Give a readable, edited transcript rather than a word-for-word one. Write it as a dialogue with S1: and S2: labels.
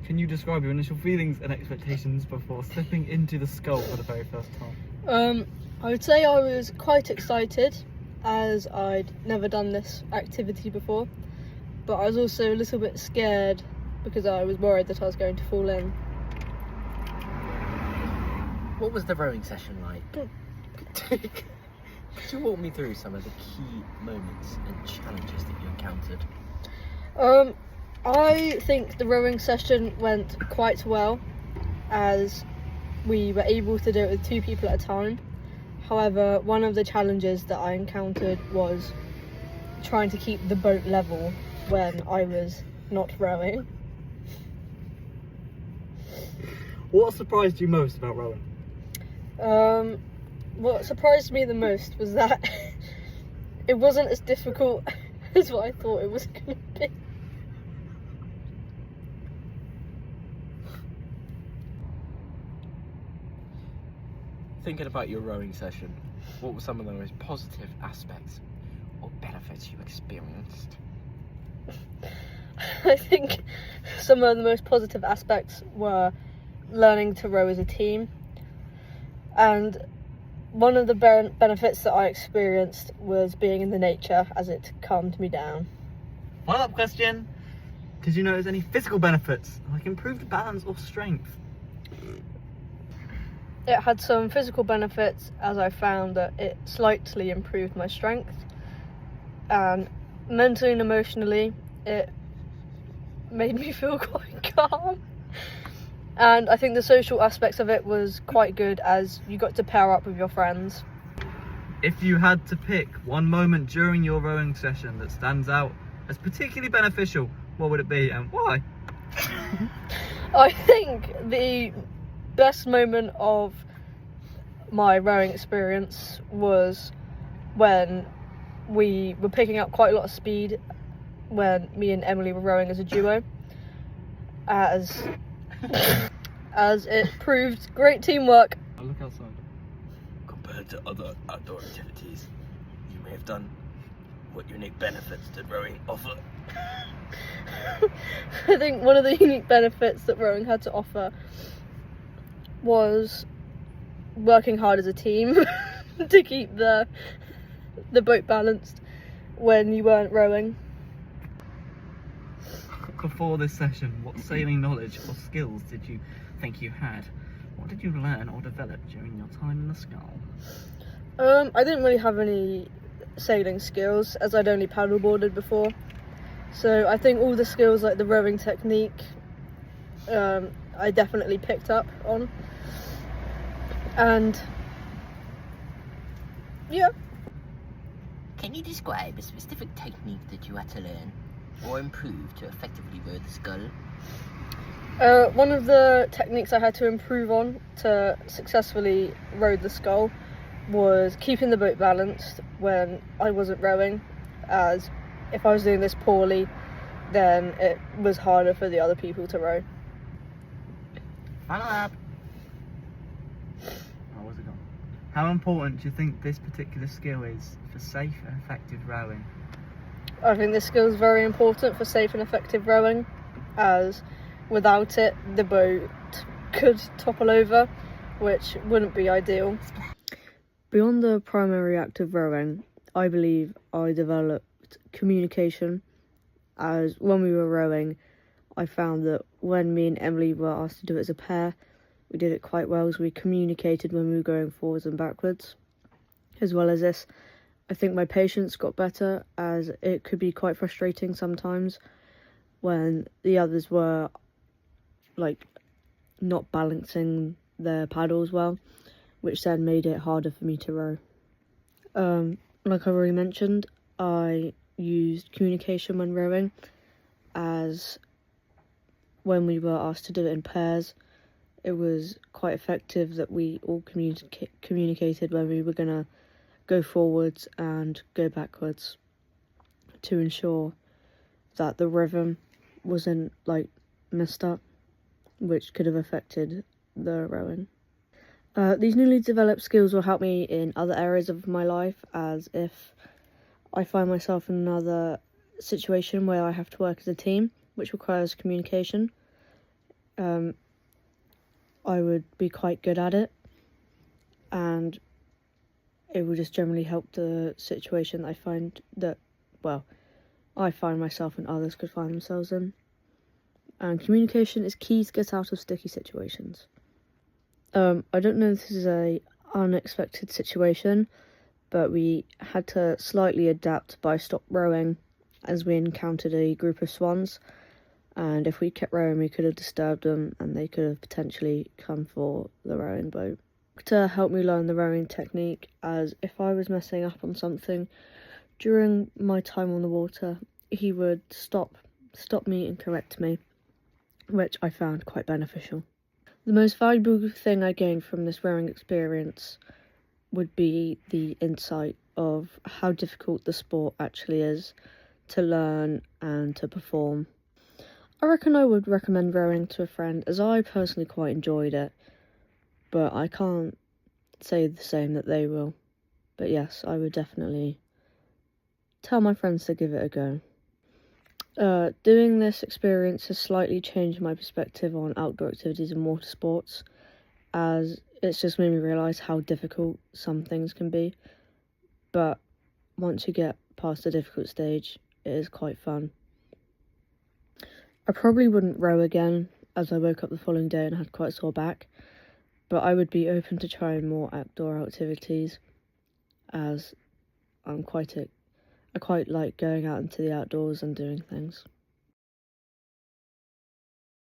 S1: Can you describe your initial feelings and expectations before slipping into the scull for the very first time?
S2: I would say I was quite excited, as I'd never done this activity before, but I was also a little bit scared because I was worried that I was going to fall in.
S3: What was the rowing session like? Could you walk me through some of the key moments and challenges that you encountered?
S2: I think the rowing session went quite well, as we were able to do it with 2 people at a time. However, one of the challenges that I encountered was trying to keep the boat level when I was not rowing.
S1: What surprised you most about rowing?
S2: What surprised me the most was that it wasn't as difficult as what I thought it was going to be.
S3: Thinking about your rowing session, what were some of the most positive aspects or benefits you experienced?
S2: I think some of the most positive aspects were learning to row as a team, and one of the benefits that I experienced was being in the nature, as it calmed me down.
S1: Follow-up question. Did you notice any physical benefits, like improved balance or strength?
S2: It had some physical benefits, as I found that it slightly improved my strength, and mentally and emotionally it made me feel quite calm. And I think the social aspects of it was quite good, as you got to pair up with your friends.
S1: If you had to pick one moment during your rowing session that stands out as particularly beneficial, what would it be and why?
S2: I think the best moment of my rowing experience was when we were picking up quite a lot of speed when me and Emily were rowing as a duo, as it proved great teamwork.
S1: I'll look outside.
S3: Compared to other outdoor activities, you may have done what unique benefits did rowing offer?
S2: I think one of the unique benefits that rowing had to offer was working hard as a team to keep the boat balanced when you weren't rowing.
S1: Before this session, what sailing knowledge or skills did you think you had? What did you learn or develop during your time in the scull?
S2: I didn't really have any sailing skills, as I'd only paddleboarded before. So I think all the skills, like the rowing technique, I definitely picked up on. And yeah.
S3: Can you describe a specific technique that you had to learn or improve to effectively row the scull?
S2: One of the techniques I had to improve on to successfully row the scull was keeping the boat balanced when I wasn't rowing, as if I was doing this poorly, then it was harder for the other people to row.
S1: Follow-up. Oh, where's it gone? How important do you think this particular skill is for safe and effective rowing?
S2: I think this skill is very important for safe and effective rowing, as without it the boat could topple over, which wouldn't be ideal. Beyond the primary act of rowing, I believe I developed communication, as when we were rowing, I found that when me and Emily were asked to do it as a pair, we did it quite well, as we communicated when we were going forwards and backwards. As well as this, I think my patience got better, as it could be quite frustrating sometimes when the others were not balancing their paddles well, which then made it harder for me to row. Like I already mentioned, I used communication when rowing, as when we were asked to do it in pairs, it was quite effective that we all communicated when we were going to go forwards and go backwards, to ensure that the rhythm wasn't messed up, which could have affected the rowing. These newly developed skills will help me in other areas of my life, as if I find myself in another situation where I have to work as a team, which requires communication, I would be quite good at it, and it would just generally help the situation I find myself and others could find themselves in. And communication is key to get out of sticky situations. I don't know if this is a unexpected situation, but we had to slightly adapt by stop rowing as we encountered a group of swans, and if we kept rowing we could have disturbed them and they could have potentially come for the rowing boat. To help me learn the rowing technique, as if I was messing up on something during my time on the water, he would stop me and correct me, which I found quite beneficial. The most valuable thing I gained from this rowing experience would be the insight of how difficult the sport actually is to learn and to perform. I reckon I would recommend rowing to a friend, as I personally quite enjoyed it, but I can't say the same that they will. But yes, I would definitely tell my friends to give it a go. Doing this experience has slightly changed my perspective on outdoor activities and water sports, as it's just made me realise how difficult some things can be. But once you get past the difficult stage, it is quite fun. I probably wouldn't row again, as I woke up the following day and had quite a sore back, but I would be open to trying more outdoor activities, as I quite like going out into the outdoors and doing things.